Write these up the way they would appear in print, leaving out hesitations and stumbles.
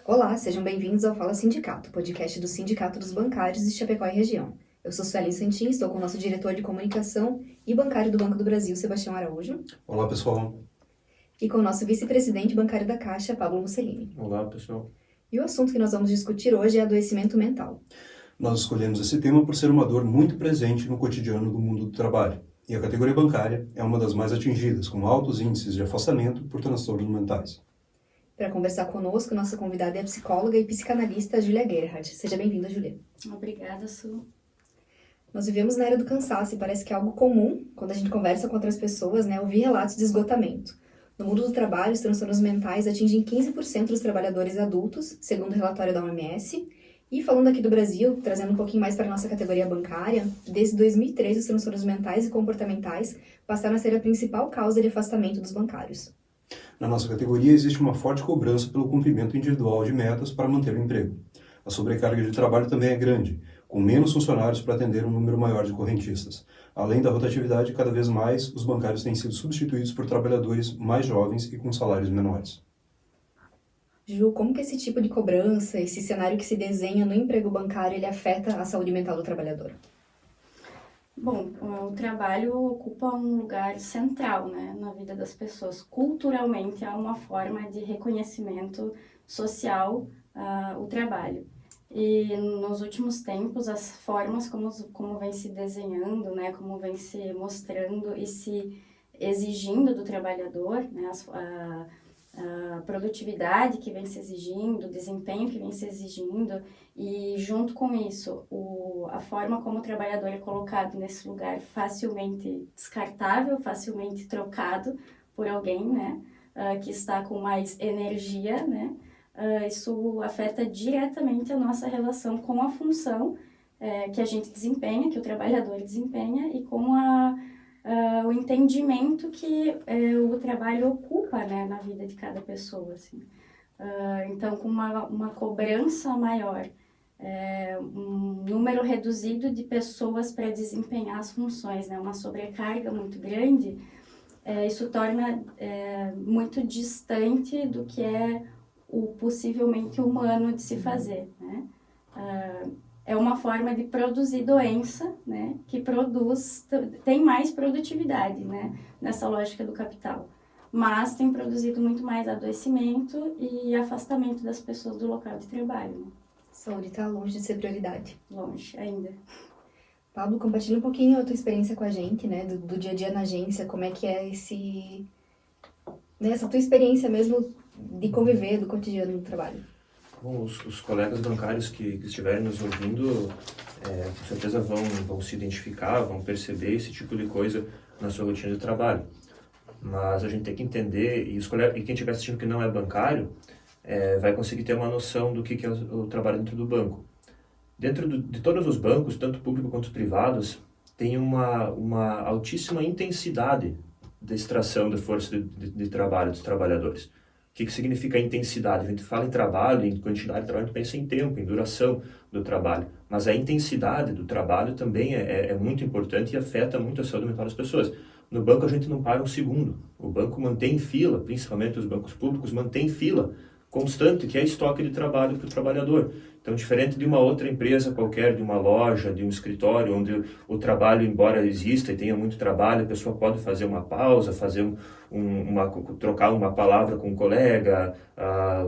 Olá, sejam bem-vindos ao Fala Sindicato, podcast do Sindicato dos Bancários de Chapecó e Região. Eu sou Suelen Santin, estou com o nosso diretor de comunicação e bancário do Banco do Brasil, Sebastião Araújo. Olá, pessoal. E com o nosso vice-presidente bancário da Caixa, Pablo Mussolini. Olá, pessoal. E o assunto que nós vamos discutir hoje é adoecimento mental. Nós escolhemos esse tema por ser uma dor muito presente no cotidiano do mundo do trabalho. E a categoria bancária é uma das mais atingidas, com altos índices de afastamento por transtornos mentais. Para conversar conosco, nossa convidada é a psicóloga e psicanalista Júlia Gerhardt. Seja bem-vinda, Júlia. Obrigada, Su. Nós vivemos na era do cansaço e parece que é algo comum, quando a gente conversa com outras pessoas, ouvir relatos de esgotamento. No mundo do trabalho, os transtornos mentais atingem 15% dos trabalhadores adultos, segundo o relatório da OMS. E falando aqui do Brasil, trazendo um pouquinho mais para a nossa categoria bancária, desde 2013 os transtornos mentais e comportamentais passaram a ser a principal causa de afastamento dos bancários. Na nossa categoria existe uma forte cobrança pelo cumprimento individual de metas para manter o emprego. A sobrecarga de trabalho também é grande, com menos funcionários para atender um número maior de correntistas. Além da rotatividade, cada vez mais os bancários têm sido substituídos por trabalhadores mais jovens e com salários menores. Ju, como que esse tipo de cobrança, esse cenário que se desenha no emprego bancário, ele afeta a saúde mental do trabalhador? Bom, o trabalho ocupa um lugar central, na vida das pessoas. Culturalmente, há uma forma de reconhecimento social o trabalho. E nos últimos tempos, as formas como vem se desenhando, como vem se mostrando e se exigindo do trabalhador, a produtividade que vem se exigindo, o desempenho que vem se exigindo, e junto com isso, a forma como o trabalhador é colocado nesse lugar facilmente descartável, facilmente trocado por alguém, que está com mais energia, isso afeta diretamente a nossa relação com a função que a gente desempenha, que o trabalhador desempenha, e com o entendimento que o trabalho ocupa, na vida de cada pessoa, assim. Então, com uma cobrança maior, um número reduzido de pessoas para desempenhar as funções, uma sobrecarga muito grande, isso torna muito distante do que é o possivelmente humano de se fazer, é uma forma de produzir doença, que tem mais produtividade, nessa lógica do capital. Mas tem produzido muito mais adoecimento e afastamento das pessoas do local de trabalho. Saúde está longe de ser prioridade. Longe, ainda. Pablo, compartilha um pouquinho a tua experiência com a gente, do dia a dia na agência, como é que é essa tua experiência mesmo de conviver do cotidiano do trabalho. Bom, os colegas bancários que estiverem nos ouvindo, com certeza vão se identificar, vão perceber esse tipo de coisa na sua rotina de trabalho. Mas a gente tem que entender, e quem estiver assistindo que não é bancário, vai conseguir ter uma noção do que é o trabalho dentro do banco. Dentro de todos os bancos, tanto públicos quanto privados, tem uma altíssima intensidade de extração de força de trabalho dos trabalhadores. O que significa intensidade? A gente fala em trabalho, em quantidade de trabalho, a gente pensa em tempo, em duração do trabalho. Mas a intensidade do trabalho também é muito importante e afeta muito a saúde mental das pessoas. No banco a gente não para um segundo. O banco mantém fila, principalmente os bancos públicos, mantém fila constante, que é estoque de trabalho para o trabalhador. Então, diferente de uma outra empresa qualquer, de uma loja, de um escritório, onde o trabalho, embora exista e tenha muito trabalho, a pessoa pode fazer uma pausa, trocar uma palavra com um colega,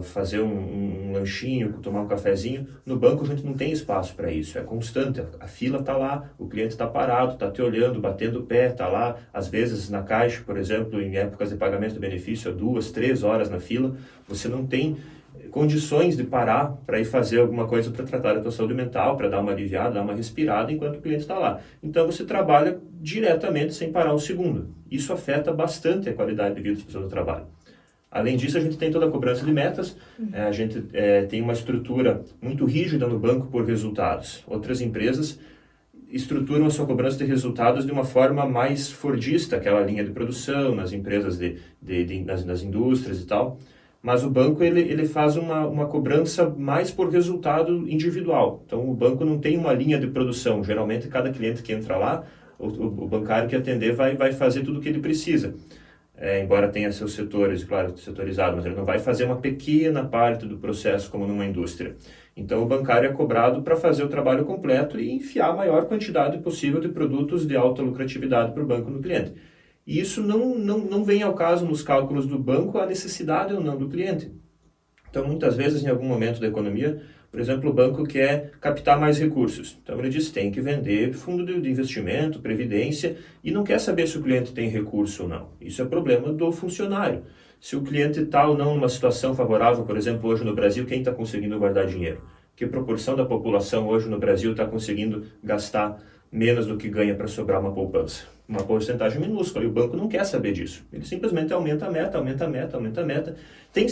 fazer um lanchinho, tomar um cafezinho. No banco a gente não tem espaço para isso, é constante. A fila está lá, o cliente está parado, está te olhando, batendo o pé, está lá. Às vezes na caixa, por exemplo, em épocas de pagamento do benefício, 2, 3 horas na fila, você não tem condições de parar para ir fazer alguma coisa para tratar da tua saúde mental, para dar uma aliviada, dar uma respirada enquanto o cliente está lá. Então você trabalha diretamente sem parar um segundo. Isso afeta bastante a qualidade de vida das pessoas do trabalho. Além disso, a gente tem toda a cobrança de metas, a gente tem uma estrutura muito rígida no banco por resultados. Outras empresas estruturam a sua cobrança de resultados de uma forma mais fordista, aquela linha de produção, nas empresas, nas indústrias e tal. Mas o banco ele faz uma cobrança mais por resultado individual. Então, o banco não tem uma linha de produção. Geralmente, cada cliente que entra lá, o bancário que atender vai fazer tudo o que ele precisa. embora tenha seus setores, claro, setorizado, mas ele não vai fazer uma pequena parte do processo como numa indústria. Então, o bancário é cobrado para fazer o trabalho completo e enfiar a maior quantidade possível de produtos de alta lucratividade para o banco no cliente. E isso não vem ao caso nos cálculos do banco a necessidade ou não do cliente. Então, muitas vezes, em algum momento da economia, por exemplo, o banco quer captar mais recursos. Então, ele diz que tem que vender fundo de investimento, previdência, e não quer saber se o cliente tem recurso ou não. Isso é problema do funcionário. Se o cliente está ou não numa situação favorável, por exemplo, hoje no Brasil, quem está conseguindo guardar dinheiro? Que proporção da população hoje no Brasil está conseguindo gastar menos do que ganha para sobrar uma poupança? Uma porcentagem minúscula, e o banco não quer saber disso. Ele simplesmente aumenta a meta, aumenta a meta, aumenta a meta. Tem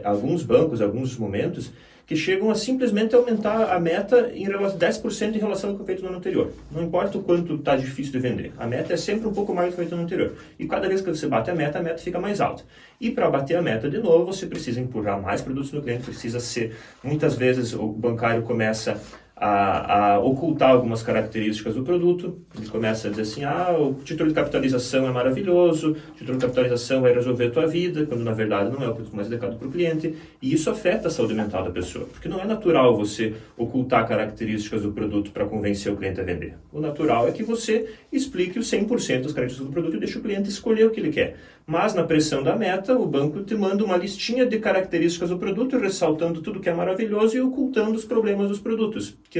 alguns bancos, alguns momentos, que chegam a simplesmente aumentar a meta em 10% em relação ao que foi feito no ano anterior. Não importa o quanto está difícil de vender. A meta é sempre um pouco mais do que foi feito no anterior. E cada vez que você bate a meta fica mais alta. E para bater a meta de novo, você precisa empurrar mais produtos no cliente, precisa ser... Muitas vezes o bancário começa a ocultar algumas características do produto. Ele começa a dizer assim, o título de capitalização é maravilhoso, o título de capitalização vai resolver a tua vida, quando na verdade não é o produto mais adequado para o cliente. E isso afeta a saúde mental da pessoa, porque não é natural você ocultar características do produto para convencer o cliente a vender. O natural é que você explique os 100% das características do produto e deixe o cliente escolher o que ele quer. Mas na pressão da meta, o banco te manda uma listinha de características do produto, ressaltando tudo que é maravilhoso e ocultando os problemas dos produtos, que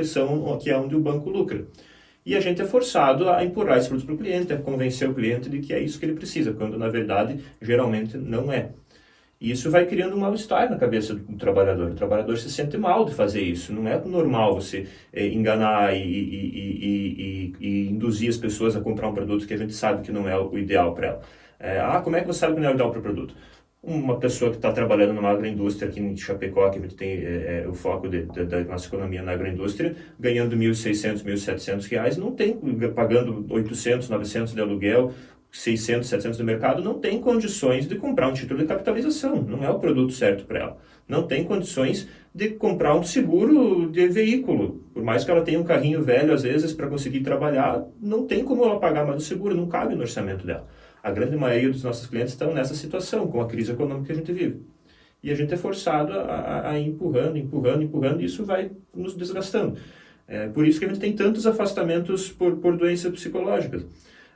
é onde o banco lucra. E a gente é forçado a empurrar esses produtos para o cliente, a convencer o cliente de que é isso que ele precisa, quando na verdade geralmente não é. E isso vai criando um mal-estar na cabeça do trabalhador. O trabalhador se sente mal de fazer isso. Não é normal você enganar e induzir as pessoas a comprar um produto que a gente sabe que não é o ideal para ela. Como é que você sabe que não é o ideal para o produto? Uma pessoa que está trabalhando numa agroindústria aqui em Chapecó, que tem o foco da nossa economia na agroindústria, ganhando R$ 1.600, R$ 1.700, não tem, pagando 800, 900 de aluguel, 600, 700 do mercado, não tem condições de comprar um título de capitalização, não é o produto certo para ela. Não tem condições de comprar um seguro de veículo, por mais que ela tenha um carrinho velho, às vezes, para conseguir trabalhar, não tem como ela pagar mais o seguro, não cabe no orçamento dela. A grande maioria dos nossos clientes estão nessa situação, com a crise econômica que a gente vive. E a gente é forçado a ir empurrando, e isso vai nos desgastando. Por isso que a gente tem tantos afastamentos por doenças psicológicas.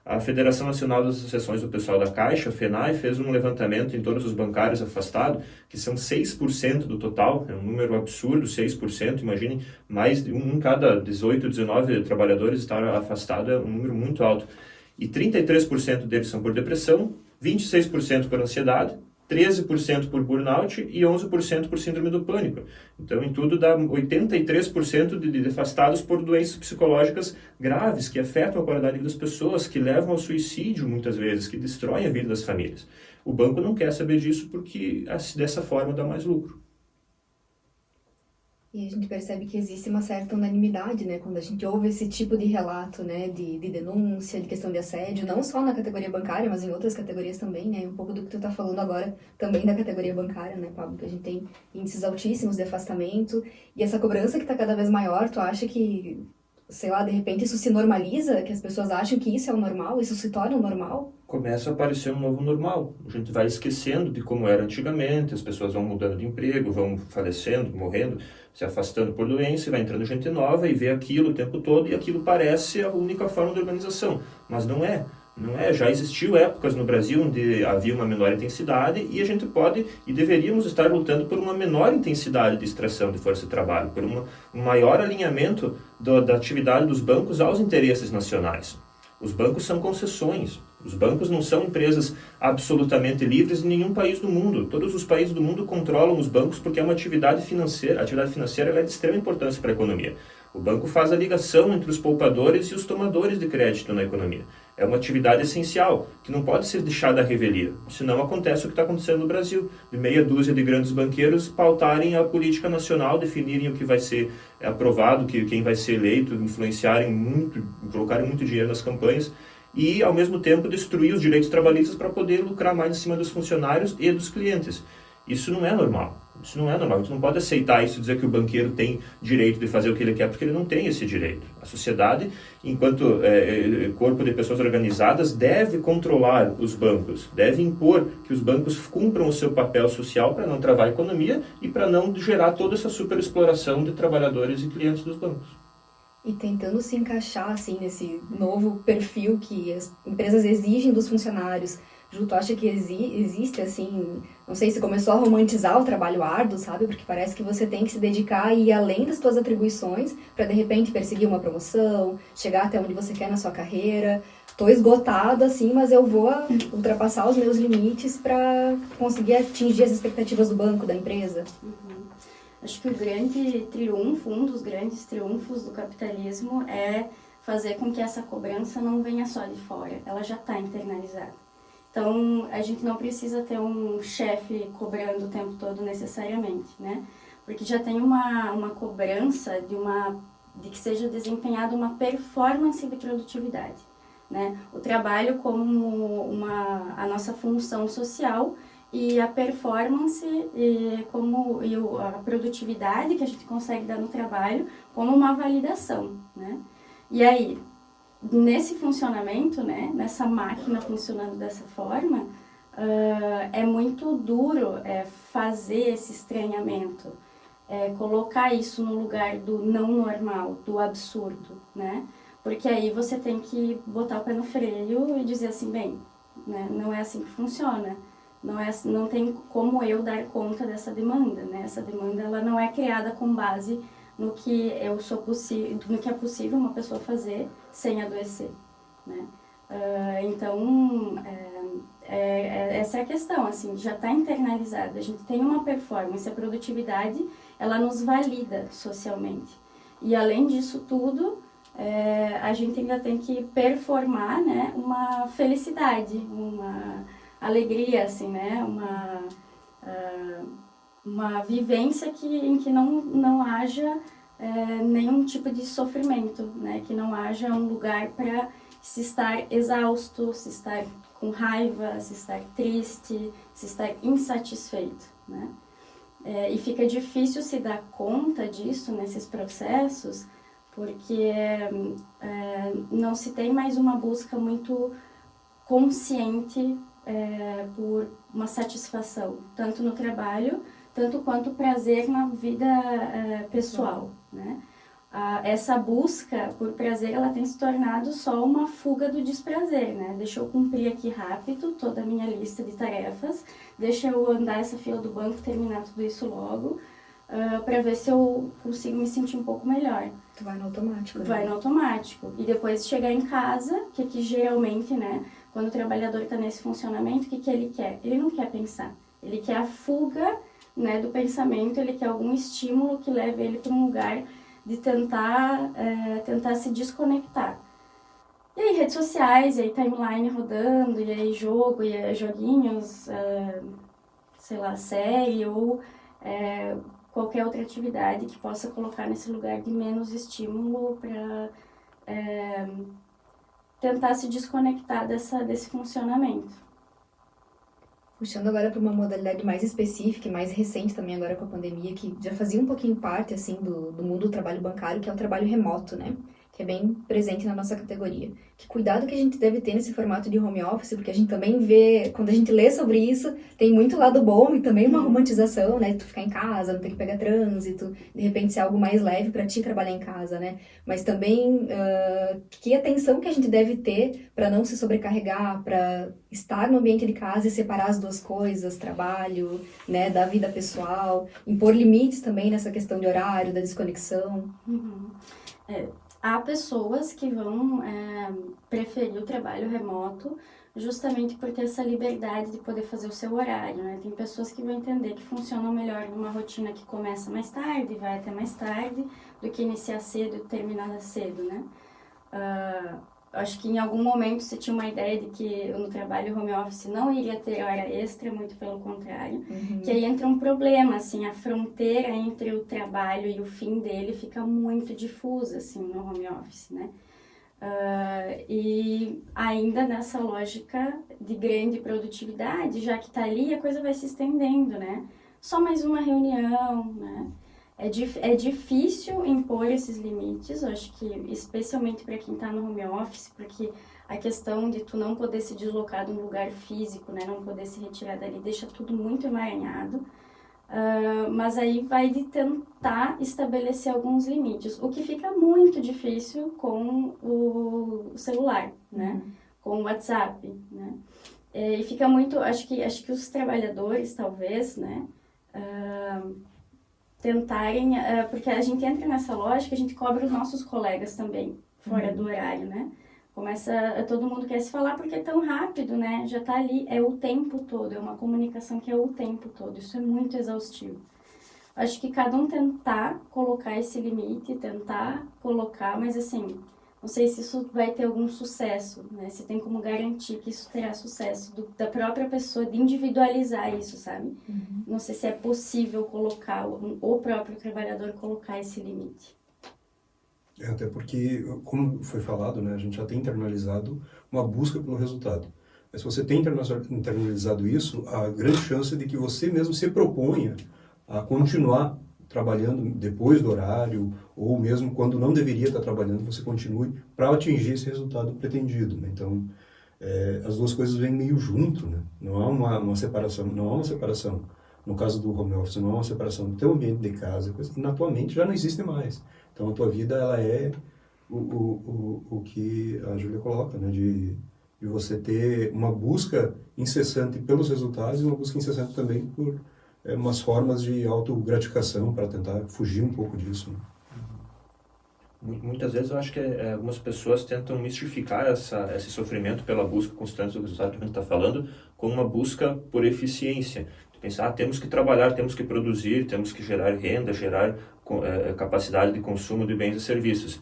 A Federação Nacional das Associações do Pessoal da Caixa, a FENAI, fez um levantamento em todos os bancários afastados, que são 6% do total, é um número absurdo, 6%, imaginem, mais de um em cada 18, 19 trabalhadores estar afastado, é um número muito alto. E 33% deles são por depressão, 26% por ansiedade, 13% por burnout e 11% por síndrome do pânico. Então, em tudo, dá 83% de afastados por doenças psicológicas graves, que afetam a qualidade de vida das pessoas, que levam ao suicídio, muitas vezes, que destroem a vida das famílias. O banco não quer saber disso porque, dessa forma, dá mais lucro. E a gente percebe que existe uma certa unanimidade, né, quando a gente ouve esse tipo de relato, né, de denúncia, de questão de assédio, não só na categoria bancária, mas em outras categorias também, né, um pouco do que tu tá falando agora também da categoria bancária, né, Pablo, que a gente tem índices altíssimos de afastamento, e essa cobrança que tá cada vez maior, tu acha que, sei lá, de repente isso se normaliza, que as pessoas acham que isso é o normal, isso se torna o normal? Começa a aparecer um novo normal. A gente vai esquecendo de como era antigamente, as pessoas vão mudando de emprego, vão falecendo, morrendo, se afastando por doença, vai entrando gente nova e vê aquilo o tempo todo, e aquilo parece a única forma de organização. Mas não é. Não é. Já existiu épocas no Brasil onde havia uma menor intensidade e a gente pode e deveríamos estar lutando por uma menor intensidade de extração de força de trabalho, por um maior alinhamento da atividade dos bancos aos interesses nacionais. Os bancos são concessões. Os bancos não são empresas absolutamente livres em nenhum país do mundo. Todos os países do mundo controlam os bancos porque é uma atividade financeira. A atividade financeira é de extrema importância para a economia. O banco faz a ligação entre os poupadores e os tomadores de crédito na economia. É uma atividade essencial, que não pode ser deixada à revelia. Senão acontece o que está acontecendo no Brasil, de meia dúzia de grandes banqueiros pautarem a política nacional, definirem o que vai ser aprovado, quem vai ser eleito, influenciarem muito, colocarem muito dinheiro nas campanhas e, ao mesmo tempo, destruir os direitos trabalhistas para poder lucrar mais em cima dos funcionários e dos clientes. Isso não é normal. Isso não é normal. Tu não pode aceitar isso e dizer que o banqueiro tem direito de fazer o que ele quer, porque ele não tem esse direito. A sociedade, enquanto corpo de pessoas organizadas, deve controlar os bancos, deve impor que os bancos cumpram o seu papel social para não travar a economia e para não gerar toda essa superexploração de trabalhadores e clientes dos bancos. E tentando se encaixar, assim, nesse novo perfil que as empresas exigem dos funcionários. Ju, tu acha que existe, assim, não sei se começou a romantizar o trabalho árduo, sabe? Porque parece que você tem que se dedicar e ir além das suas atribuições para, de repente, perseguir uma promoção, chegar até onde você quer na sua carreira. Tô esgotado, assim, mas eu vou ultrapassar os meus limites para conseguir atingir as expectativas do banco, da empresa. Acho que o grande triunfo, um dos grandes triunfos do capitalismo é fazer com que essa cobrança não venha só de fora, ela já está internalizada. Então, a gente não precisa ter um chefe cobrando o tempo todo necessariamente, né? Porque já tem uma cobrança de que seja desempenhada uma performance de produtividade, né? O trabalho como a nossa função social e a performance a produtividade que a gente consegue dar no trabalho como uma validação, né? E aí, nesse funcionamento, né, nessa máquina funcionando dessa forma, é muito duro fazer esse estranhamento, colocar isso no lugar do não normal, do absurdo, né? Porque aí você tem que botar o pé no freio e dizer assim, bem, né, não é assim que funciona. Não tem como eu dar conta dessa demanda, né? Essa demanda ela não é criada com base no que no que é possível uma pessoa fazer sem adoecer, né? Então, essa é a questão, assim, já está internalizada. A gente tem uma performance, a produtividade, ela nos valida socialmente. E além disso tudo, a gente ainda tem que performar, né, uma felicidade, uma alegria, assim, né, uma vivência em que não haja nenhum tipo de sofrimento, né? Que não haja um lugar para se estar exausto, se estar com raiva, se estar triste, se estar insatisfeito, né? E fica difícil se dar conta disso nesses processos, porque não se tem mais uma busca muito consciente por uma satisfação, tanto no trabalho, tanto quanto prazer na vida pessoal, né? Essa busca por prazer, ela tem se tornado só uma fuga do desprazer, né? Deixa eu cumprir aqui rápido toda a minha lista de tarefas, deixa eu andar essa fila do banco, terminar tudo isso logo, para ver se eu consigo me sentir um pouco melhor. Tu vai no automático, né? Vai no automático. E depois chegar em casa, que geralmente, né, quando o trabalhador está nesse funcionamento, o que ele quer? Ele não quer pensar. Ele quer a fuga, né, do pensamento, ele quer algum estímulo que leve ele para um lugar de tentar se desconectar. E aí redes sociais, e aí timeline rodando, e aí jogo, e aí joguinhos, sei lá, série ou qualquer outra atividade que possa colocar nesse lugar de menos estímulo para tentar se desconectar desse funcionamento. Puxando agora para uma modalidade mais específica e mais recente também agora com a pandemia, que já fazia um pouquinho parte, assim, do mundo do trabalho bancário, que é o trabalho remoto, né? Que é bem presente na nossa categoria. Que cuidado que a gente deve ter nesse formato de home office, porque a gente também vê, quando a gente lê sobre isso, tem muito lado bom e também uma romantização, né? Tu ficar em casa, não ter que pegar trânsito, de repente ser algo mais leve para ti trabalhar em casa, né? Mas também, que atenção que a gente deve ter para não se sobrecarregar, para estar no ambiente de casa e separar as duas coisas, trabalho, né, da vida pessoal, impor limites também nessa questão de horário, da desconexão. Há pessoas que vão preferir o trabalho remoto justamente por ter essa liberdade de poder fazer o seu horário, né? Tem pessoas que vão entender que funcionam melhor numa rotina que começa mais tarde, vai até mais tarde, do que iniciar cedo e terminar cedo, né? Acho que em algum momento se tinha uma ideia de que no trabalho home office não iria ter hora extra, muito pelo contrário. Que aí entra um problema, assim, a fronteira entre o trabalho e o fim dele fica muito difusa, assim, no home office, né? E ainda nessa lógica de grande produtividade, já que tá ali, a coisa vai se estendendo, né? só mais uma reunião, né? É difícil impor esses limites, eu acho que especialmente para quem está no home office, porque a questão de tu não poder se deslocar de um lugar físico, né, não poder se retirar dali, deixa tudo muito emaranhado. Mas aí vai de tentar estabelecer alguns limites, o que fica muito difícil com o celular, né? Com o WhatsApp, né? E fica muito, acho que os trabalhadores, talvez, né? Tentarem, porque a gente entra nessa lógica, a gente cobra os nossos colegas também, fora do horário, né? Todo mundo quer se falar porque é tão rápido, né? Já tá ali, é o tempo todo, é uma comunicação que é o tempo todo, isso é muito exaustivo. Acho que cada um tentar colocar esse limite, tentar colocar, mas assim, não sei se isso vai ter algum sucesso, né? Se tem como garantir que isso terá sucesso da própria pessoa, de individualizar isso, sabe? Não sei se é possível colocar, o próprio trabalhador colocar esse limite. Até porque, como foi falado, né, a gente já tem internalizado uma busca pelo resultado. Mas se você tem internalizado isso, a grande chance é de que você mesmo se proponha a continuar trabalhando depois do horário, ou mesmo quando não deveria estar trabalhando, você continue para atingir esse resultado pretendido, né? Então, as duas coisas vêm meio junto, né? Não há uma separação, não há uma separação. No caso do home office, não há uma separação do teu ambiente de casa, coisa que na tua mente já não existe mais. Então, a tua vida, ela é o que a Júlia coloca, né? De você ter uma busca incessante pelos resultados e uma busca incessante também por umas formas de autogratificação para tentar fugir um pouco disso, né? Muitas vezes eu acho que algumas pessoas tentam mistificar esse sofrimento pela busca constante do resultado que a gente está falando com uma busca por eficiência. Pensar, temos que trabalhar, temos que produzir, temos que gerar renda, gerar capacidade de consumo de bens e serviços.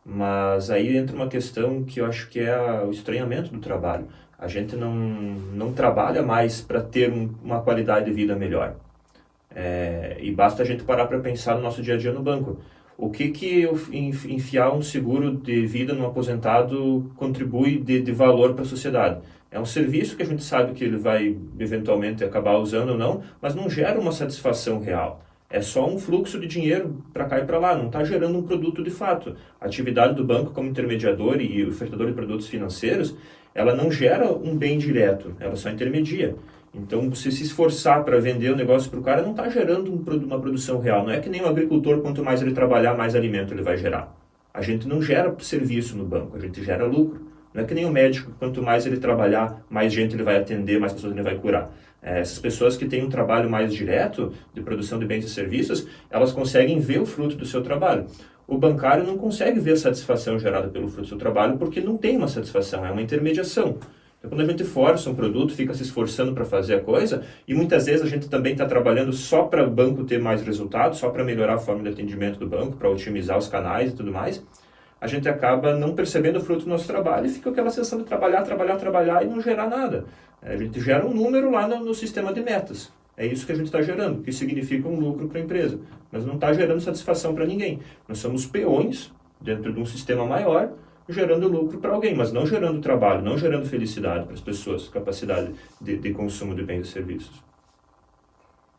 Mas aí entra uma questão que eu acho que é o estranhamento do trabalho. A gente não trabalha mais para ter uma qualidade de vida melhor. E basta a gente parar para pensar no nosso dia a dia no banco. O que eu enfiar um seguro de vida no aposentado contribui de valor para a sociedade? É um serviço que a gente sabe que ele vai eventualmente acabar usando ou não, mas não gera uma satisfação real. É só um fluxo de dinheiro para cá e para lá, não está gerando um produto de fato. A atividade do banco como intermediador e ofertador de produtos financeiros, ela não gera um bem direto, ela só intermedia. Então, você se esforçar para vender o negócio para o cara não está gerando uma produção real. Não é que nem o agricultor, quanto mais ele trabalhar, mais alimento ele vai gerar. A gente não gera serviço no banco, a gente gera lucro. Não é que nem o médico, quanto mais ele trabalhar, mais gente ele vai atender, mais pessoas ele vai curar. Essas pessoas que têm um trabalho mais direto, de produção de bens e serviços, elas conseguem ver o fruto do seu trabalho. O bancário não consegue ver a satisfação gerada pelo fruto do seu trabalho porque não tem uma satisfação, é uma intermediação. Então, quando a gente força um produto, fica se esforçando para fazer a coisa, e muitas vezes a gente também está trabalhando só para o banco ter mais resultados, só para melhorar a forma de atendimento do banco, para otimizar os canais e tudo mais, a gente acaba não percebendo o fruto do nosso trabalho e fica aquela sensação de trabalhar e não gerar nada. A gente gera um número lá no sistema de metas. É isso que a gente está gerando, que significa um lucro para a empresa. Mas não está gerando satisfação para ninguém. Nós somos peões dentro de um sistema maior, gerando lucro para alguém, mas não gerando trabalho, não gerando felicidade para as pessoas, capacidade de consumo de bens e serviços.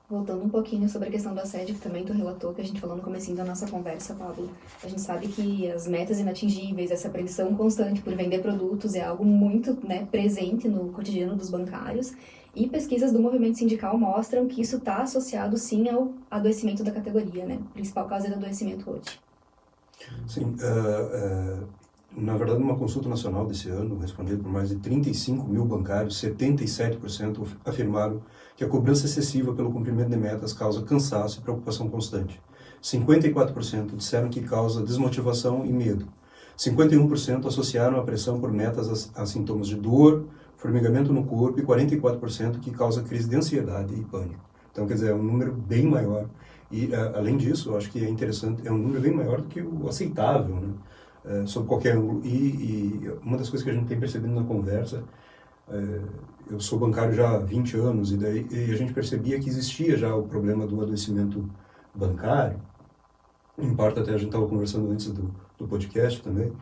Voltando um pouquinho sobre a questão do assédio, que também tu relatou, que a gente falou no comecinho da nossa conversa, Pablo. A gente sabe que as metas inatingíveis, essa apreensão constante por vender produtos é algo muito, né, presente no cotidiano dos bancários. E pesquisas do movimento sindical mostram que isso está associado, sim, ao adoecimento da categoria, né? Principal causa do adoecimento hoje. Sim, na verdade, numa consulta nacional desse ano, respondida por mais de 35 mil bancários, 77% afirmaram que a cobrança excessiva pelo cumprimento de metas causa cansaço e preocupação constante. 54% disseram que causa desmotivação e medo. 51% associaram a pressão por metas a sintomas de dor, formigamento no corpo e 44% que causa crise de ansiedade e pânico. Então, quer dizer, é um número bem maior. E, além disso, eu acho que é interessante, é um número bem maior do que o aceitável, né? Sob qualquer ângulo. E uma das coisas que a gente tem percebido na conversa, eu sou bancário já há 20 anos, e a gente percebia que existia já o problema do adoecimento bancário, em parte até a gente estava conversando antes do podcast também,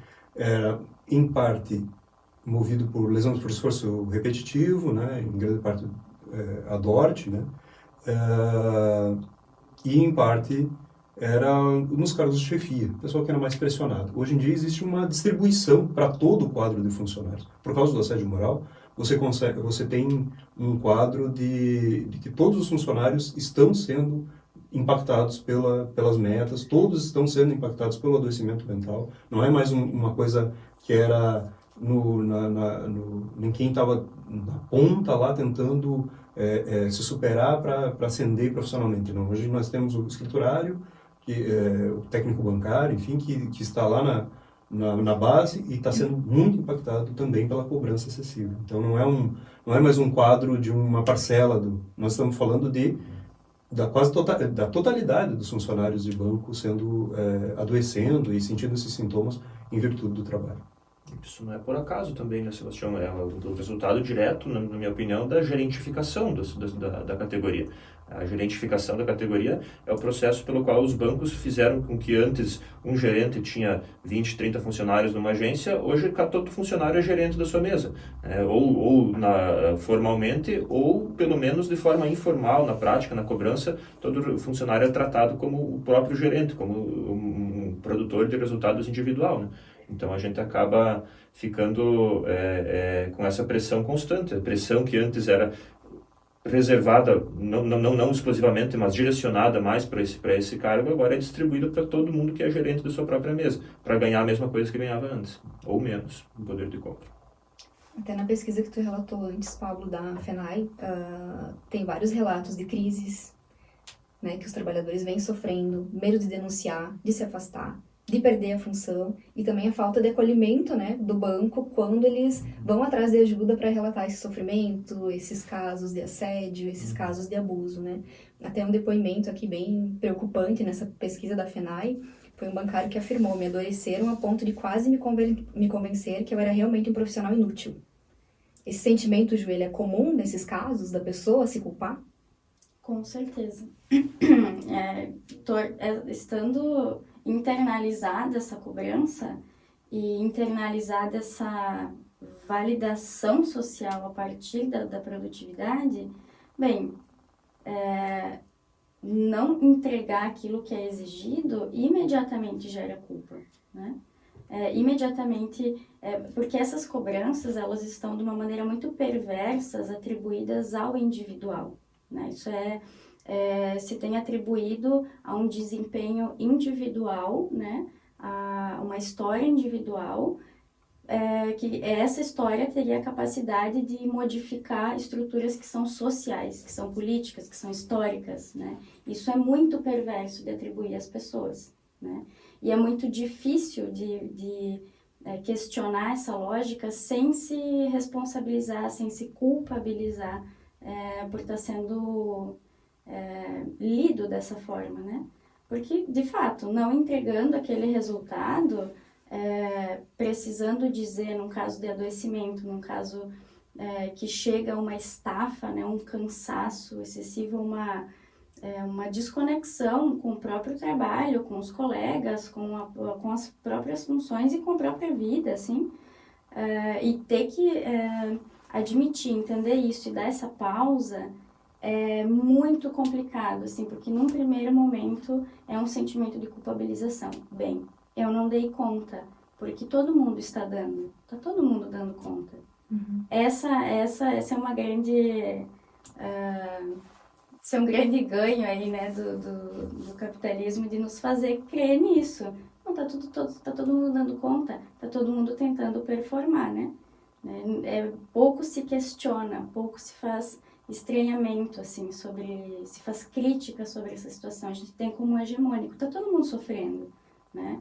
em parte movido por lesões por esforço repetitivo, né, em grande parte a DORT, né, e, em parte, era nos cargos de chefia, o pessoal que era mais pressionado. Hoje em dia existe uma distribuição para todo o quadro de funcionários. Por causa do assédio moral, você tem um quadro de que todos os funcionários estão sendo impactados pelas metas, todos estão sendo impactados pelo adoecimento mental. Não é mais uma coisa que era em quem estava na ponta lá tentando se superar para ascender profissionalmente. Não. Hoje nós temos o escriturário, o técnico bancário, enfim, que está lá na base e está sendo muito impactado também pela cobrança excessiva. Então não é mais um quadro de uma parcela nós estamos falando da totalidade dos funcionários de banco sendo adoecendo e sentindo esses sintomas em virtude do trabalho. Isso não é por acaso também, né, Sebastião? É o resultado direto, na minha opinião, da gerentificação da categoria. A gerentificação da categoria é o processo pelo qual os bancos fizeram com que antes um gerente tinha 20, 30 funcionários numa agência, hoje todo funcionário é gerente da sua mesa. Formalmente, ou pelo menos de forma informal, na prática, na cobrança, todo funcionário é tratado como o próprio gerente, como um produtor de resultados individual, né? Então a gente acaba ficando com essa pressão constante, a pressão que antes era reservada, não exclusivamente, mas direcionada mais para esse cargo, agora é distribuída para todo mundo que é gerente da sua própria mesa, para ganhar a mesma coisa que ganhava antes, ou menos, no poder de compra. Até na pesquisa que tu relatou antes, Pablo, da FENAI, tem vários relatos de crises, né, que os trabalhadores vêm sofrendo, medo de denunciar, de se afastar, de perder a função, e também a falta de acolhimento, né, do banco quando eles vão atrás de ajuda para relatar esse sofrimento, esses casos de assédio, esses casos de abuso, né. Até um depoimento aqui bem preocupante nessa pesquisa da FENAI, foi um bancário que afirmou: me adoeceram a ponto de quase me convencer que eu era realmente um profissional inútil. Esse sentimento, Ju, ele é comum nesses casos, da pessoa se culpar? Com certeza. Estando internalizada essa cobrança e internalizada essa validação social a partir da produtividade, bem, não entregar aquilo que é exigido imediatamente gera culpa, né? Porque essas cobranças, elas estão de uma maneira muito perversas atribuídas ao individual, né? Isso se tem atribuído a um desempenho individual, né? A uma história individual, que essa história teria a capacidade de modificar estruturas que são sociais, que são políticas, que são históricas, né? Isso é muito perverso de atribuir às pessoas, né? E é muito difícil de questionar essa lógica sem se responsabilizar, sem se culpabilizar por estar sendo lido dessa forma, né? Porque, de fato, não entregando aquele resultado, precisando dizer, num caso de adoecimento, num caso que chega a uma estafa, né, um cansaço excessivo, uma desconexão com o próprio trabalho, com os colegas, com as próprias funções e com a própria vida, assim, e ter que admitir, entender isso e dar essa pausa é muito complicado, assim, porque num primeiro momento é um sentimento de culpabilização. Bem, eu não dei conta, porque todo mundo está dando, tá todo mundo dando conta. Uhum. Essa é uma grande... Isso é um grande ganho aí, né, do capitalismo, de nos fazer crer nisso. Não, tá todo mundo dando conta, tá todo mundo tentando performar, né? Pouco se questiona, pouco se faz estranhamento, assim, se faz crítica sobre essa situação. A gente tem como hegemônico, tá todo mundo sofrendo, né?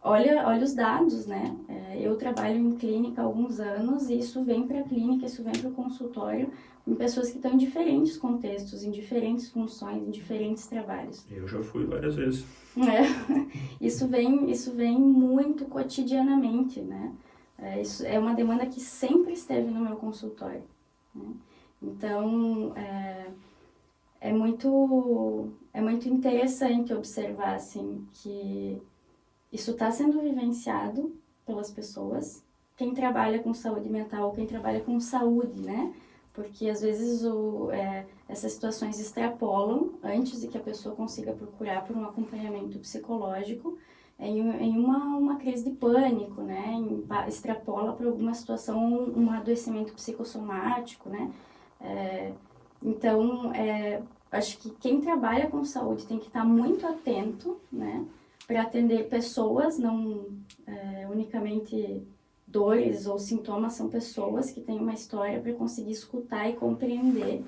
Olha os dados, né? Eu trabalho em clínica há alguns anos e isso vem para a clínica, isso vem para o consultório, em pessoas que estão em diferentes contextos, em diferentes funções, em diferentes trabalhos. Eu já fui várias vezes. Isso vem muito cotidianamente, né? Isso é uma demanda que sempre esteve no meu consultório, né? Então, é muito interessante observar, assim, que isso está sendo vivenciado pelas pessoas, quem trabalha com saúde mental, quem trabalha com saúde, né? Porque às vezes essas situações extrapolam antes de que a pessoa consiga procurar por um acompanhamento psicológico em uma crise de pânico, né? Extrapola para alguma situação, um adoecimento psicossomático, né? Então, acho que quem trabalha com saúde tem que estar muito atento, né? Para atender pessoas, não unicamente dores ou sintomas, são pessoas que têm uma história para conseguir escutar e compreender,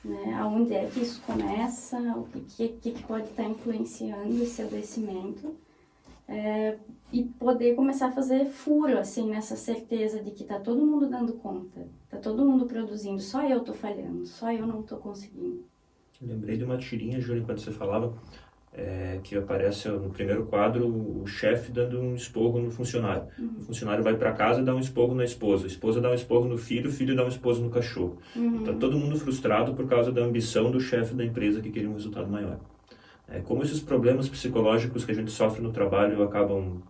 né? Aonde é que isso começa, o que pode estar influenciando esse adoecimento. E poder começar a fazer furo, assim, nessa certeza de que tá todo mundo dando conta, tá todo mundo produzindo, só eu tô falhando, só eu não tô conseguindo. Eu lembrei de uma tirinha, Júlia, quando você falava, que aparece no primeiro quadro o chefe dando um esporro no funcionário. O funcionário vai para casa e dá um esporro na esposa, a esposa dá um esporro no filho, o filho dá um esporro no cachorro. E tá todo mundo frustrado por causa da ambição do chefe da empresa que queria um resultado maior. Como esses problemas psicológicos que a gente sofre no trabalho acabam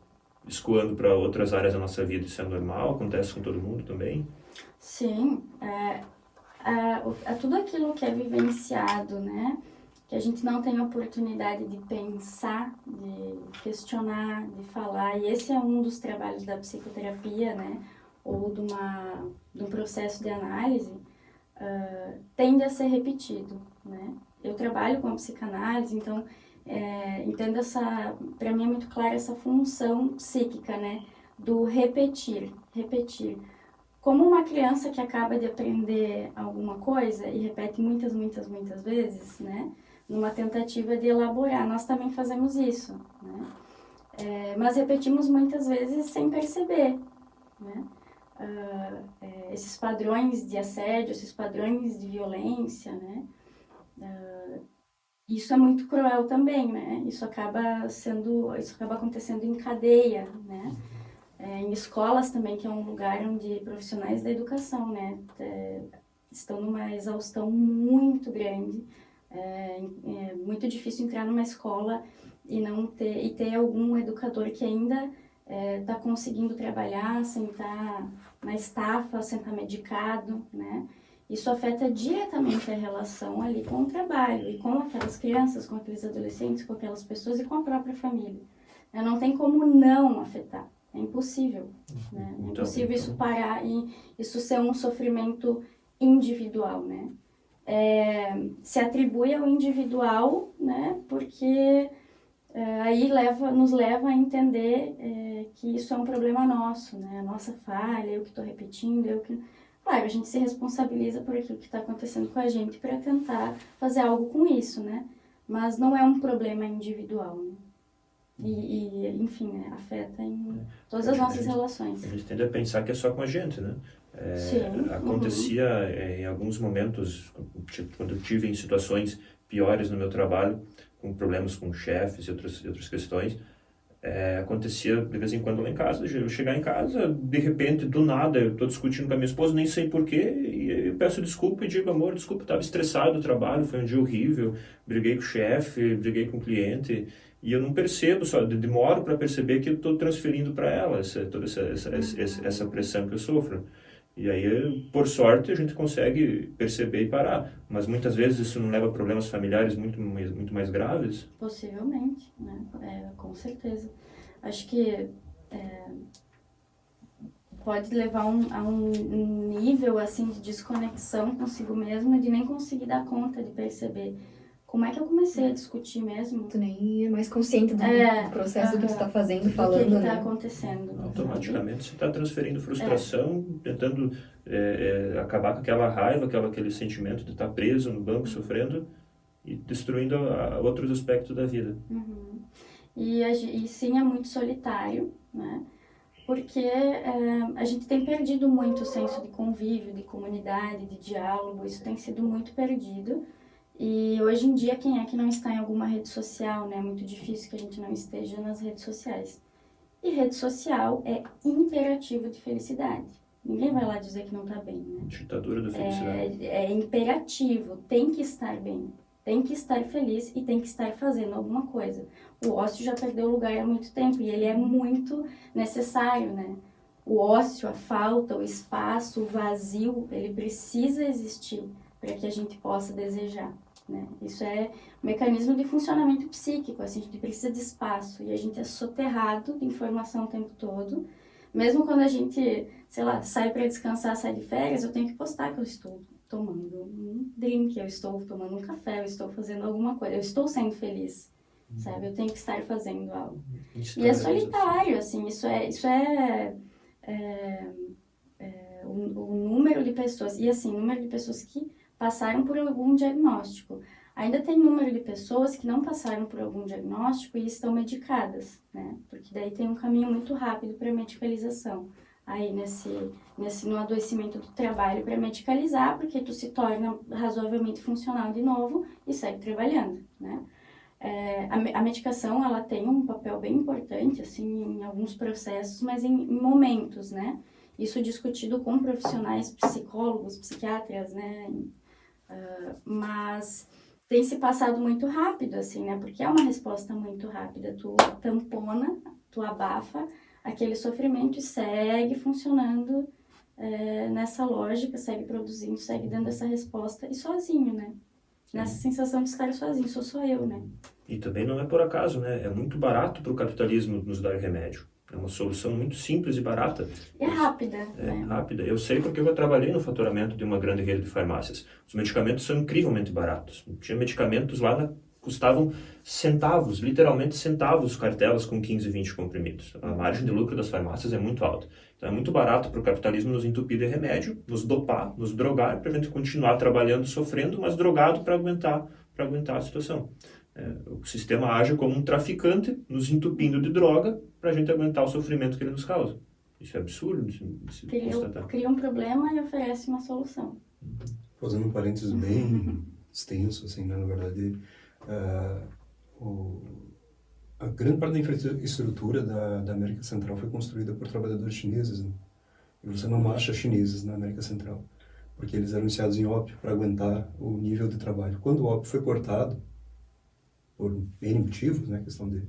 escoando para outras áreas da nossa vida, isso é normal? Acontece com todo mundo também? Sim, tudo aquilo que é vivenciado, né? Que a gente não tem a oportunidade de pensar, de questionar, de falar, e esse é um dos trabalhos da psicoterapia, né? Ou de um processo de análise, tende a ser repetido, né? Eu trabalho com a psicanálise, então entendo para mim é muito clara essa função psíquica, né? Do repetir. Como uma criança que acaba de aprender alguma coisa e repete muitas vezes, né? Numa tentativa de elaborar, nós também fazemos isso, né? Mas repetimos muitas vezes sem perceber, né? Esses padrões de assédio, esses padrões de violência, né? Isso é muito cruel também, né? Isso acaba acontecendo em cadeia, né? Em escolas também, que é um lugar onde profissionais da educação, né? Estão numa exaustão muito grande. É muito difícil entrar numa escola e ter algum educador que ainda está conseguindo trabalhar sem estar na estafa, sem estar medicado, né? Isso afeta diretamente a relação ali com o trabalho e com aquelas crianças, com aqueles adolescentes, com aquelas pessoas e com a própria família. Não tem como não afetar. É impossível, né? É impossível isso parar e isso ser um sofrimento individual, né? Se atribui ao individual, né? Porque aí nos leva a entender que isso é um problema nosso, né? A nossa falha, eu que estou repetindo, Claro, a gente se responsabiliza por aquilo que está acontecendo com a gente para tentar fazer algo com isso, né? Mas não é um problema individual, né? Enfim, né? Afeta em todas as nossas relações. A gente tende a pensar que é só com a gente, né? Sim. Acontecia em alguns momentos, tipo, quando eu tive em situações piores no meu trabalho, com problemas com chefes e outras questões, acontecia de vez em quando lá em casa, eu chegar em casa, de repente, do nada, eu estou discutindo com a minha esposa, nem sei porquê, e eu peço desculpa e digo, amor, desculpa, estava estressado do trabalho, foi um dia horrível, briguei com o chefe, briguei com o cliente, e eu não percebo, só demoro para perceber que eu estou transferindo para ela toda essa pressão que eu sofro. E aí, por sorte, a gente consegue perceber e parar. Mas muitas vezes isso não leva a problemas familiares muito mais graves? Possivelmente, né? Com certeza. Acho que pode levar a um nível assim de desconexão consigo mesmo, de nem conseguir dar conta de perceber como é que eu comecei a discutir mesmo. Tu nem é mais consciente do processo do que tu tá fazendo, falando, do que né? Tá acontecendo. Automaticamente você está transferindo frustração, tentando acabar com aquela raiva, aquele sentimento de estar preso no banco, sofrendo e destruindo outros aspectos da vida. Uhum. E sim, é muito solitário, né? Porque a gente tem perdido muito o senso de convívio, de comunidade, de diálogo, isso tem sido muito perdido. E hoje em dia, quem é que não está em alguma rede social, né? É muito difícil que a gente não esteja nas redes sociais. E rede social é imperativo de felicidade. Ninguém vai lá dizer que não está bem, né? Ditadura da felicidade. É imperativo, tem que estar bem, tem que estar feliz e tem que estar fazendo alguma coisa. O ócio já perdeu lugar há muito tempo e ele é muito necessário, né? o ócio, a falta, o espaço, o vazio, ele precisa existir para que a gente possa desejar, né? Isso é um mecanismo de funcionamento psíquico, assim, a gente precisa de espaço e a gente é soterrado de informação o tempo todo. Mesmo quando a gente, sei lá, sai para descansar, sai de férias, eu tenho que postar que eu estou tomando um drink, eu estou tomando um café, eu estou fazendo alguma coisa, eu estou sendo feliz, sabe? Eu tenho que estar fazendo algo. E é solitário, assim, o número de pessoas, e assim, o número de pessoas que passaram por algum diagnóstico. Ainda tem número de pessoas que não passaram por algum diagnóstico e estão medicadas, né? Porque daí tem um caminho muito rápido para medicalização. Aí no adoecimento do trabalho para medicalizar, porque tu se torna razoavelmente funcional de novo e segue trabalhando, né? A medicação, ela tem um papel bem importante, assim, em alguns processos, mas em momentos, né? Isso discutido com profissionais, psicólogos, psiquiatras, né? Mas tem se passado muito rápido, assim, né? Porque é uma resposta muito rápida. Tu tampona, tu abafa aquele sofrimento e segue funcionando nessa lógica, segue produzindo, segue dando essa resposta e sozinho, né? Nessa sensação de estar sozinho, sou só eu, né? E também não é por acaso, né? É muito barato para o capitalismo nos dar remédio. É uma solução muito simples e barata. E rápida, né? Rápida. Eu sei porque eu trabalhei no faturamento de uma grande rede de farmácias. Os medicamentos são incrivelmente baratos. Tinha medicamentos lá custavam centavos, literalmente centavos, cartelas com 15, 20 comprimidos. A margem de lucro das farmácias é muito alta. Então é muito barato para o capitalismo nos entupir de remédio, nos dopar, nos drogar, para a gente continuar trabalhando, sofrendo, mas drogado para aguentar a situação. O sistema age como um traficante, nos entupindo de droga, para a gente aguentar o sofrimento que ele nos causa. Isso é absurdo de se constatar. Cria um problema e oferece uma solução. Fazendo um parênteses bem extenso, assim, né? Na verdade, a grande parte da infraestrutura da América Central foi construída por trabalhadores chineses, né? E você não acha chineses na América Central, porque eles eram iniciados em ópio para aguentar o nível de trabalho. Quando o ópio foi cortado, por N motivos, né, questão de...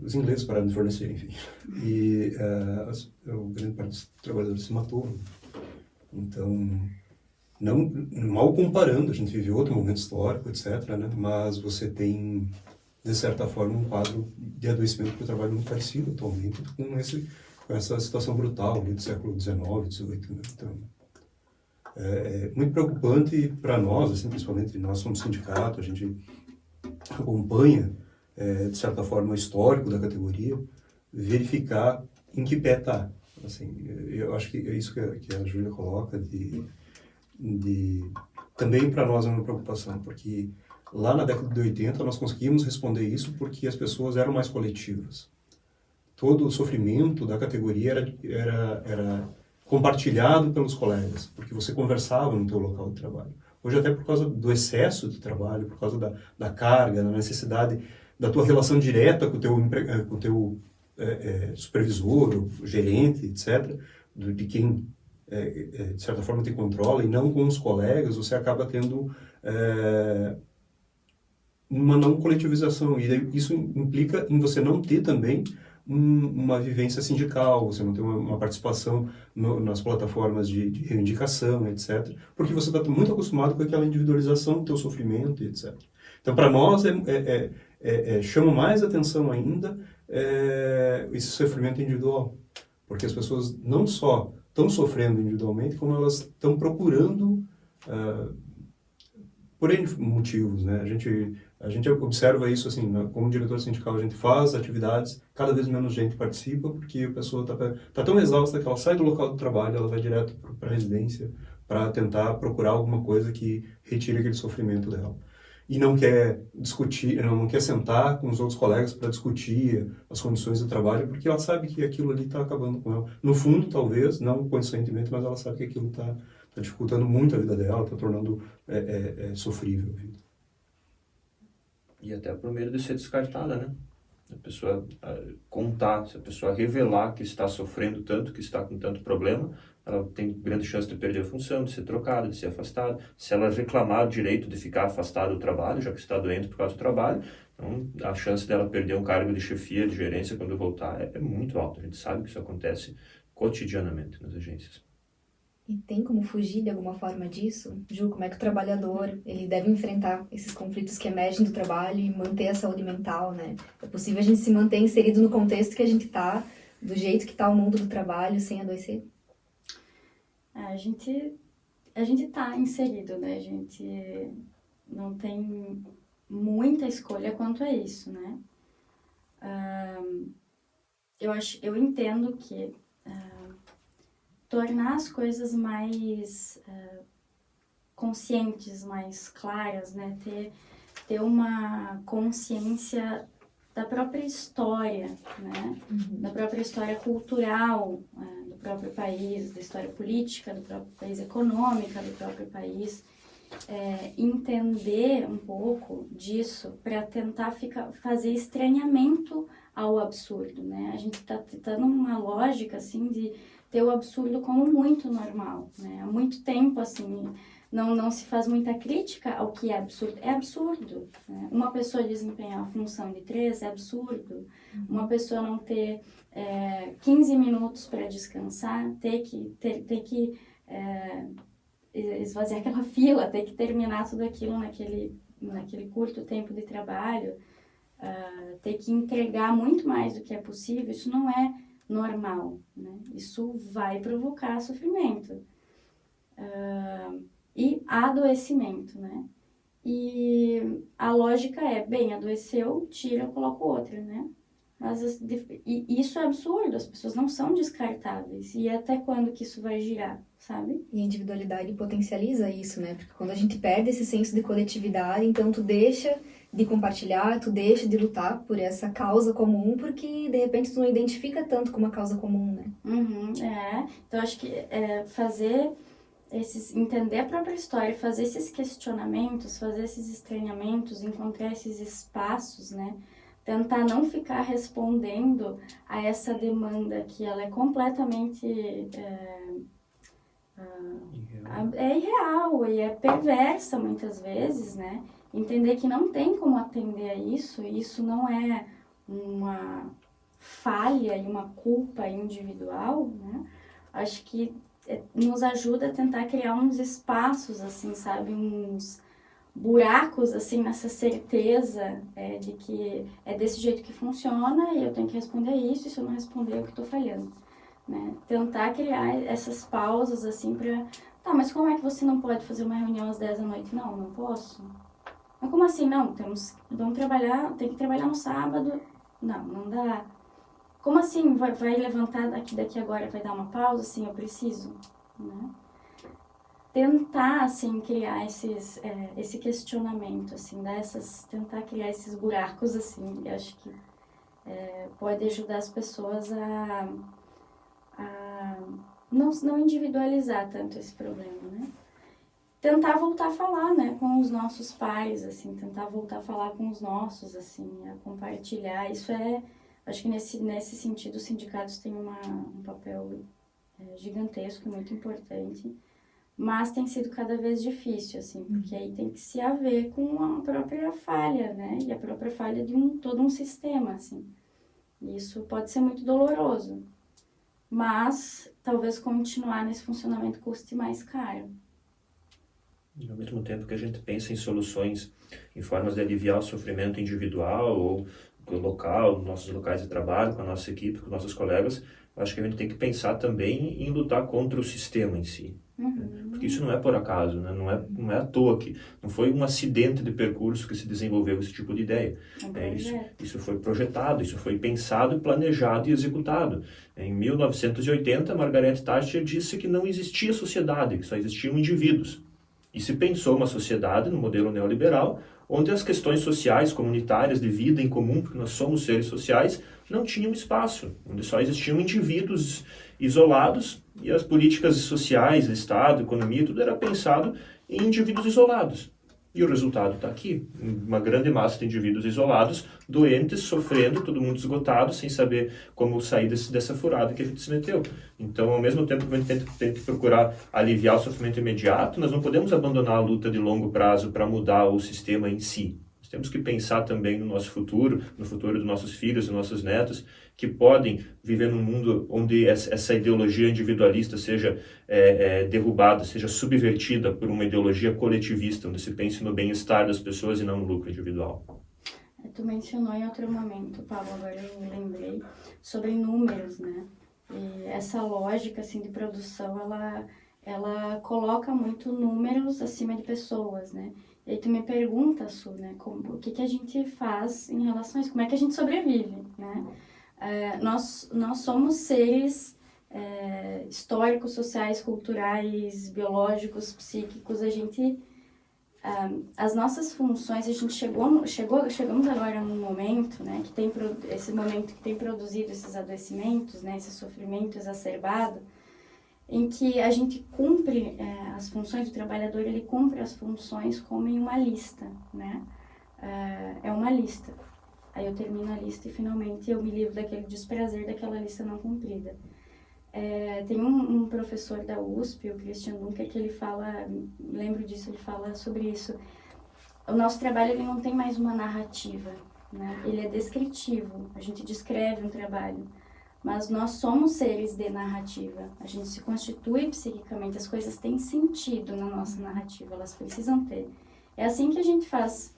os ingleses pararam de fornecer, enfim. E a grande parte dos trabalhadores se matou. Então, não, mal comparando, a gente viveu outro momento histórico, etc., né, mas você tem, de certa forma, um quadro de adoecimento do trabalho muito parecido atualmente com essa situação brutal ali do século XIX, XVIII. Né? Então, é muito preocupante para nós, assim, principalmente nós somos sindicato, a gente acompanha, de certa forma, o histórico da categoria, verificar em que pé está. Assim, eu acho que é isso que a Júlia coloca, também para nós é uma preocupação, porque lá na década de 80 nós conseguimos responder isso porque as pessoas eram mais coletivas. Todo o sofrimento da categoria era compartilhado pelos colegas, porque você conversava no teu local de trabalho. Hoje, até por causa do excesso de trabalho, por causa da carga, da necessidade da tua relação direta com o teu supervisor, gerente, etc., de quem, de certa forma, te controla, e não com os colegas, você acaba tendo uma não coletivização. E isso implica em você não ter também uma vivência sindical, você não tem uma participação nas plataformas de reivindicação, etc. Porque você está muito acostumado com aquela individualização do teu sofrimento, etc. Então, para nós, chama mais atenção ainda esse sofrimento individual. Porque as pessoas não só estão sofrendo individualmente, como elas estão procurando, por N motivos, né? A gente observa isso assim, como diretor sindical, a gente faz atividades, cada vez menos gente participa, porque a pessoa está tão exausta que ela sai do local do trabalho, ela vai direto para a residência para tentar procurar alguma coisa que retire aquele sofrimento dela. E não quer discutir, não quer sentar com os outros colegas para discutir as condições do trabalho, porque ela sabe que aquilo ali está acabando com ela. No fundo, talvez, não conscientemente, mas ela sabe que aquilo está dificultando muito a vida dela, está tornando sofrível a vida. E até por medo de ser descartada, né? A pessoa contar, se a pessoa revelar que está sofrendo tanto, que está com tanto problema, ela tem grande chance de perder a função, de ser trocada, de ser afastada. Se ela reclamar o direito de ficar afastada do trabalho, já que está doente por causa do trabalho, Então, a chance dela perder um cargo de chefia, de gerência, quando voltar, é muito alta. A gente sabe que isso acontece cotidianamente nas agências. E tem como fugir de alguma forma disso? Ju, como é que o trabalhador ele deve enfrentar esses conflitos que emergem do trabalho e manter a saúde mental, né? É possível a gente se manter inserido no contexto que a gente tá, do jeito que tá o mundo do trabalho, sem adoecer? A gente tá inserido, né? A gente não tem muita escolha quanto a isso, né? Eu entendo que tornar as coisas mais conscientes, mais claras, né? Ter uma consciência da própria história, né? Da própria história cultural do próprio país, da história política do próprio país, econômica do próprio país. Entender um pouco disso para tentar fazer estranhamento ao absurdo, né? A gente tá numa lógica, assim, de ter o absurdo como muito normal, né? Há muito tempo, assim, não se faz muita crítica ao que é absurdo. É absurdo, né? Uma pessoa desempenhar a função de 3 é absurdo. Uma pessoa não ter 15 minutos para descansar, ter que esvaziar aquela fila, ter que terminar tudo aquilo naquele curto tempo de trabalho, ter que entregar muito mais do que é possível, isso não é normal, né? Isso vai provocar sofrimento e adoecimento, né? E a lógica é, bem, adoeceu, tira, eu coloco outra, né? Mas isso é absurdo, as pessoas não são descartáveis. E até quando que isso vai girar, sabe? E a individualidade potencializa isso, né? Porque quando a gente perde esse senso de coletividade, então tu deixa de compartilhar, tu deixa de lutar por essa causa comum, porque de repente tu não identifica tanto com uma causa comum, né? Então acho que entender a própria história, fazer esses questionamentos, fazer esses estranhamentos, encontrar esses espaços, né? Tentar não ficar respondendo a essa demanda que ela é completamente irreal e é perversa muitas vezes, né? Entender que não tem como atender a isso, e isso não é uma falha e uma culpa individual, né? Acho que nos ajuda a tentar criar uns espaços, assim, sabe? Uns buracos, assim, nessa certeza de que é desse jeito que funciona e eu tenho que responder isso, e se eu não responder, eu que estou falhando, né? Tentar criar essas pausas, assim, pra... Tá, mas como é que você não pode fazer uma reunião às 10 da noite? Não posso. Mas como assim? Não, vamos trabalhar, tem que trabalhar no sábado. Não dá. Como assim? Vai levantar daqui agora, vai dar uma pausa? Sim, eu preciso, né? Tentar, assim, criar esse questionamento, assim, tentar criar esses buracos, assim, eu acho que pode ajudar as pessoas a não individualizar tanto esse problema, né? Tentar voltar a falar, né, com os nossos pais, assim, tentar voltar a falar com os nossos, assim, a compartilhar, acho que nesse sentido os sindicatos têm um papel gigantesco, muito importante. Mas tem sido cada vez difícil, assim, porque aí tem que se haver com a própria falha, né? E a própria falha de todo um sistema, assim. E isso pode ser muito doloroso. Mas talvez continuar nesse funcionamento custe mais caro. E ao mesmo tempo que a gente pensa em soluções, em formas de aliviar o sofrimento individual ou local, nos nossos locais de trabalho, com a nossa equipe, com nossos colegas, eu acho que a gente tem que pensar também em lutar contra o sistema em si. Porque isso não é por acaso, né? Não é à toa que não foi um acidente de percurso que se desenvolveu esse tipo de ideia. Isso foi projetado, isso foi pensado, planejado e executado. Em 1980, Margaret Thatcher disse que não existia sociedade, que só existiam indivíduos. E se pensou uma sociedade, no modelo neoliberal, onde as questões sociais, comunitárias, de vida em comum, porque nós somos seres sociais, não tinham espaço, onde só existiam indivíduos isolados e as políticas sociais, Estado, economia, tudo era pensado em indivíduos isolados. E o resultado está aqui, uma grande massa de indivíduos isolados, doentes, sofrendo, todo mundo esgotado, sem saber como sair dessa furada que a gente se meteu. Então, ao mesmo tempo que a gente tem que procurar aliviar o sofrimento imediato, nós não podemos abandonar a luta de longo prazo para mudar o sistema em si. Nós temos que pensar também no nosso futuro, no futuro dos nossos filhos e nossos netos, que podem viver num mundo onde essa ideologia individualista seja derrubada, seja subvertida por uma ideologia coletivista, onde se pense no bem-estar das pessoas e não no lucro individual. Tu mencionou em outro momento, Pablo, agora eu me lembrei, sobre números, né? E essa lógica, assim, de produção, ela coloca muito números acima de pessoas, né? E aí tu me pergunta, Su, né, o que a gente faz em relação a isso, como é que a gente sobrevive, né? Nós somos seres históricos, sociais, culturais, biológicos, psíquicos, as nossas funções, a gente chegamos agora num momento, né, esse momento que tem produzido esses adoecimentos, né, esse sofrimento exacerbado, em que a gente cumpre as funções, o trabalhador ele cumpre as funções como em uma lista, né? É uma lista. Aí eu termino a lista e finalmente eu me livro daquele desprazer daquela lista não cumprida. Tem um professor da USP, o Christian Dunker, que ele fala, lembro disso, ele fala sobre isso. O nosso trabalho ele não tem mais uma narrativa, né? Ele é descritivo, a gente descreve um trabalho. Mas nós somos seres de narrativa, a gente se constitui psiquicamente, as coisas têm sentido na nossa narrativa, elas precisam ter. É assim que a gente faz,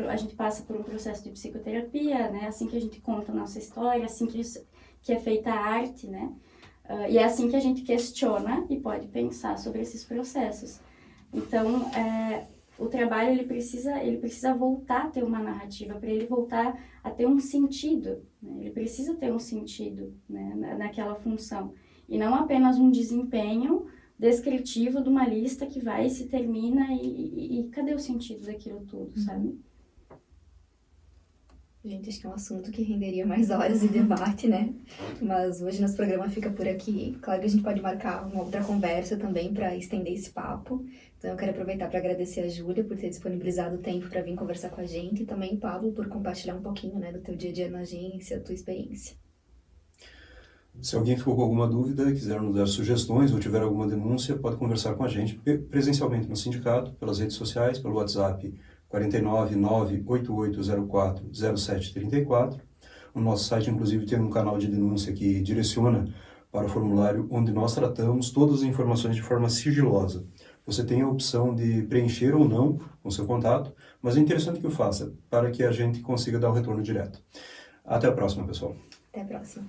a gente passa por um processo de psicoterapia, né? É assim que a gente conta a nossa história, é assim que é feita a arte, né? E é assim que a gente questiona e pode pensar sobre esses processos. Então, o trabalho ele precisa voltar a ter uma narrativa, para ele voltar a ter um sentido, né? Ele precisa ter um sentido, né, naquela função, e não apenas um desempenho descritivo de uma lista que vai e se termina e cadê o sentido daquilo tudo, sabe? Gente, acho que é um assunto que renderia mais horas de debate, né? Mas hoje nosso programa fica por aqui. Claro que a gente pode marcar uma outra conversa também para estender esse papo. Então eu quero aproveitar para agradecer a Júlia por ter disponibilizado o tempo para vir conversar com a gente e também, Pablo, por compartilhar um pouquinho, né, do teu dia a dia na agência, a tua experiência. Se alguém ficou com alguma dúvida, quiser nos dar sugestões ou tiver alguma denúncia, pode conversar com a gente presencialmente no sindicato, pelas redes sociais, pelo WhatsApp 49 98804 0734. O nosso site, inclusive, tem um canal de denúncia que direciona para o formulário onde nós tratamos todas as informações de forma sigilosa. Você tem a opção de preencher ou não com seu contato, mas é interessante que o faça para que a gente consiga dar o retorno direto. Até a próxima, pessoal. Até a próxima.